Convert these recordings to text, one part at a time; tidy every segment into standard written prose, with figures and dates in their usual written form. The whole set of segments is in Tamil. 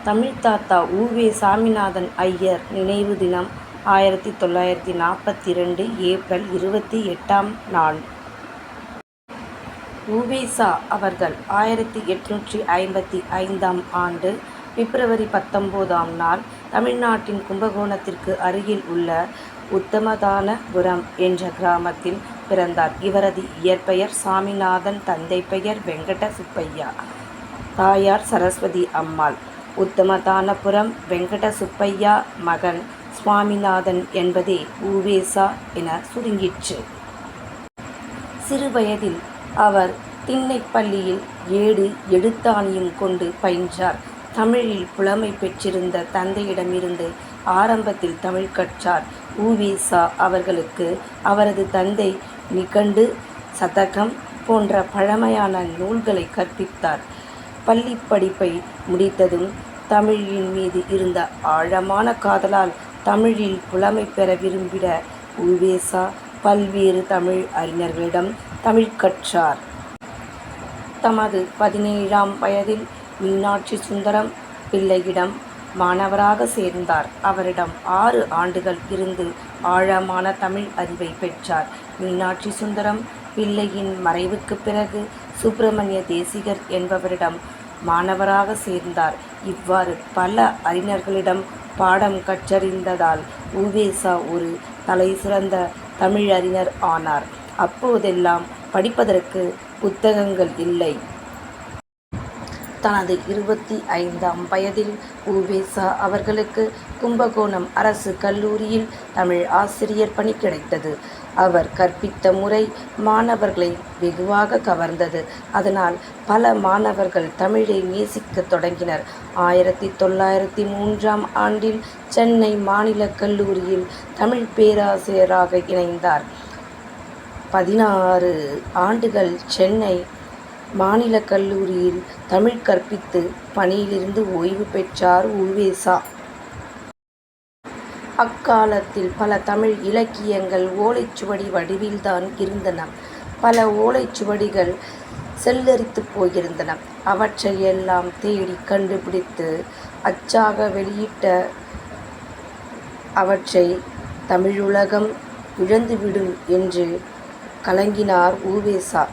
தமிழ் தாத்தா உ.வே. சாமிநாதன் ஐயர் நினைவு தினம் 1942 ஏப்ரல் 28ஆம் நாள். உ.வே.சா. அவர்கள் 1855ஆம் ஆண்டு பிப்ரவரி 19ஆம் நாள் தமிழ்நாட்டின் கும்பகோணத்திற்கு அருகில் உள்ள உத்தமதானபுரம் என்ற கிராமத்தில் பிறந்தார். இவரது இயற்பெயர் சாமிநாதன், தந்தை பெயர் வெங்கட சுப்பையா, தாயார் சரஸ்வதி அம்மாள். உத்தமதானபுரம் வெங்கட சுப்பையா மகன் சுவாமிநாதன் என்பதே உ.வே.சா. என சுருங்கிற்று. சிறுவயதில் அவர் திண்ணைப்பள்ளியில் ஏடு எழுத்தாணியும் கொண்டு பயின்றார். தமிழில் புலமை பெற்றிருந்த தந்தையிடமிருந்து ஆரம்பத்தில் தமிழ் கற்றார். உ.வே.சா. அவர்களுக்கு அவரது தந்தை நிகண்டு, சதகம் போன்ற பழமையான நூல்களை கற்பித்தார். பள்ளிப் படிப்பை முடித்ததும் தமிழின் மீது இருந்த ஆழமான காதலால் தமிழில் புலமை பெற விரும்பிட உ.வே.சா. பல்வேறு தமிழ் அறிஞர்களிடம் தமிழ் கற்றார். தமது 17ஆம் வயதில் மீனாட்சி சுந்தரம் பிள்ளையிடம் மாணவராக சேர்ந்தார். அவரிடம் 6 ஆண்டுகள் இருந்து ஆழமான தமிழ் அறிவை பெற்றார். மீனாட்சி சுந்தரம் பிள்ளையின் மறைவுக்கு பிறகு சுப்பிரமணிய தேசிகர் என்பவரிடம் மாணவராக சேர்ந்தார். இவ்வாறு பல அறிஞர்களிடம் பாடம் கற்றறிந்ததால் உ.வே.சா. ஒரு தலைசிறந்த தமிழறிஞர் ஆனார். அப்போதெல்லாம் படிப்பதற்கு புத்தகங்கள் இல்லை. தனது 25ஆம் வயதில் உ.வே.சா. அவர்களுக்கு கும்பகோணம் அரசு கல்லூரியில் தமிழ் ஆசிரியர் பணி கிடைத்தது. அவர் கற்பித்த முறை மாணவர்களை வெகுவாக கவர்ந்தது. அதனால் பல மாணவர்கள் தமிழை நேசிக்கத் தொடங்கினர். 1903ஆம் ஆண்டில் சென்னை மாநிலக் கல்லூரியில் தமிழ் பேராசிரியராக இணைந்தார். 16 ஆண்டுகள் சென்னை மாநிலக் கல்லூரியில் தமிழ் கற்பித்து பணியிலிருந்து ஓய்வு பெற்றார் உ.வே.சா. அக்காலத்தில் பல தமிழ் இலக்கியங்கள் ஓலைச்சுவடி வடிவில்தான் இருந்தன. பல ஓலைச்சுவடிகள் செல்லரித்துப் போயிருந்தன. அவற்றையெல்லாம் தேடி கண்டுபிடித்து அச்சாக வெளியிட்ட அவற்றை தமிழுலகம் இழந்துவிடும் என்று கலங்கினார் உ.வே.சா.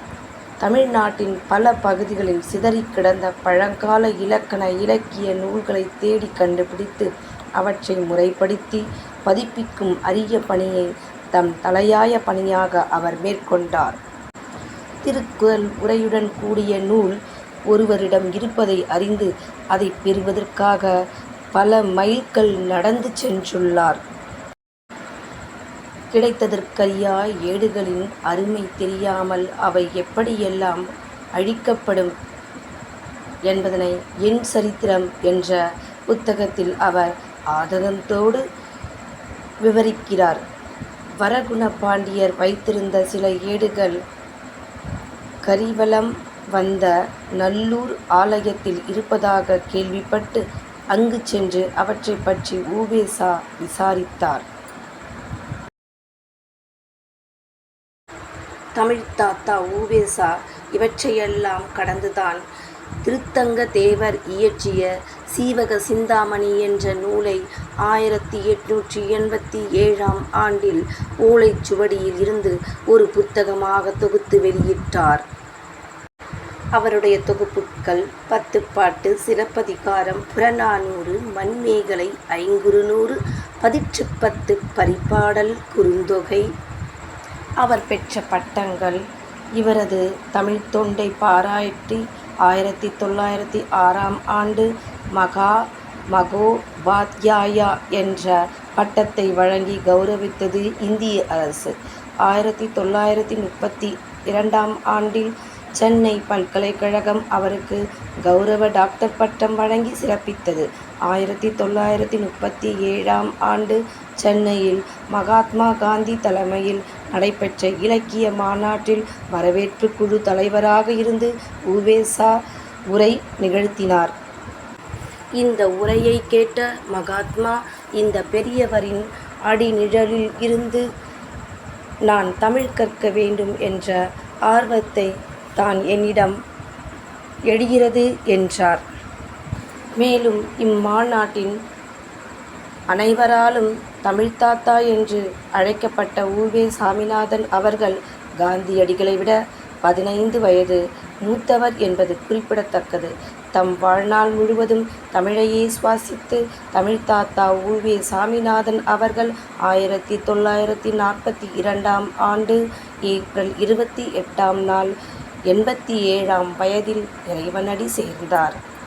தமிழ்நாட்டின் பல பகுதிகளில் சிதறிக் கிடந்த பழங்கால இலக்கண இலக்கிய நூல்களை தேடி கண்டுபிடித்து அவற்றை முறைப்படுத்தி பதிப்பிக்கும் அரிய பணியை தம் தலையாய பணியாக அவர் மேற்கொண்டார். திருக்குறள் உரையுடன் கூடிய நூல் ஒருவரிடம் இருப்பதை அறிந்து அதை பெறுவதற்காக பல மைல்கள் நடந்து சென்றுள்ளார். கிடைத்ததற்கரியா ஏடுகளின் அருமை தெரியாமல் அவை எப்படியெல்லாம் அழிக்கப்படும் என்பதனை என் சரித்திரம் என்ற புத்தகத்தில் அவர் ஆதங்கத்தோடு விவரிக்கிறார். வரகுண பாண்டியர் வைத்திருந்த சில ஏடுகள் கரிவலம் வந்த நல்லூர் ஆலயத்தில் இருப்பதாக கேள்விப்பட்டு அங்கு சென்று அவற்றை பற்றி உ.வே.சா. விசாரித்தார். தமிழ் தாத்தா உ.வே.சா. இவற்றையெல்லாம் கடந்துதான் திருத்தங்க தேவர் இயற்றிய சீவக சிந்தாமணி என்ற நூலை 1887ஆம் ஆண்டில் ஓலைச்சுவடியில் இருந்து ஒரு புத்தகமாக தொகுத்து வெளியிட்டார். அவருடைய தொகுப்புக்கள் பத்துப்பாட்டு, சிலப்பதிகாரம், புறநானூறு, மணிமேகலை, ஐங்குறுநூறு, பதிற்றுப்பத்து, பரிபாடல், குறுந்தொகை. அவர் பெற்ற பட்டங்கள். இவரது தமிழ்த் தொண்டை பாராட்டி 1906ஆம் ஆண்டு மகோபாத்யாயா என்ற பட்டத்தை வழங்கி கௌரவித்தது இந்திய அரசு. 1932ஆம் ஆண்டில் சென்னை பல்கலைக்கழகம் அவருக்கு கௌரவ டாக்டர் பட்டம் வழங்கி சிறப்பித்தது. 1937ஆம் ஆண்டு சென்னையில் மகாத்மா காந்தி தலைமையில் நடைபெற்ற இலக்கிய மாநாட்டில் வரவேற்பு குழு தலைவராக இருந்து உ.வே.சா. உரை நிகழ்த்தினார். இந்த உரையை கேட்ட மகாத்மா, இந்த பெரியவரின் அடிநிழலில் இருந்து நான் தமிழ் கற்க வேண்டும் என்ற ஆர்வத்தை தான் என்னிடம் எழுகிறது என்றார். மேலும் இம்மாநாட்டின் அனைவராலும் தமிழ்த்தாத்தா என்று அழைக்கப்பட்ட உ.வே. சாமிநாதன் அவர்கள் காந்தியடிகளை விட 15 வயது மூத்தவர் என்பது குறிப்பிடத்தக்கது. தம் வாழ்நாள் முழுவதும் தமிழையே சுவாசித்து தமிழ்த்தாத்தா உ.வே. சாமிநாதன் அவர்கள் 1942ஆம் ஆண்டு ஏப்ரல் 28ஆம் நாள் 87ஆம் வயதில் இறைவனடி சேர்ந்தார்.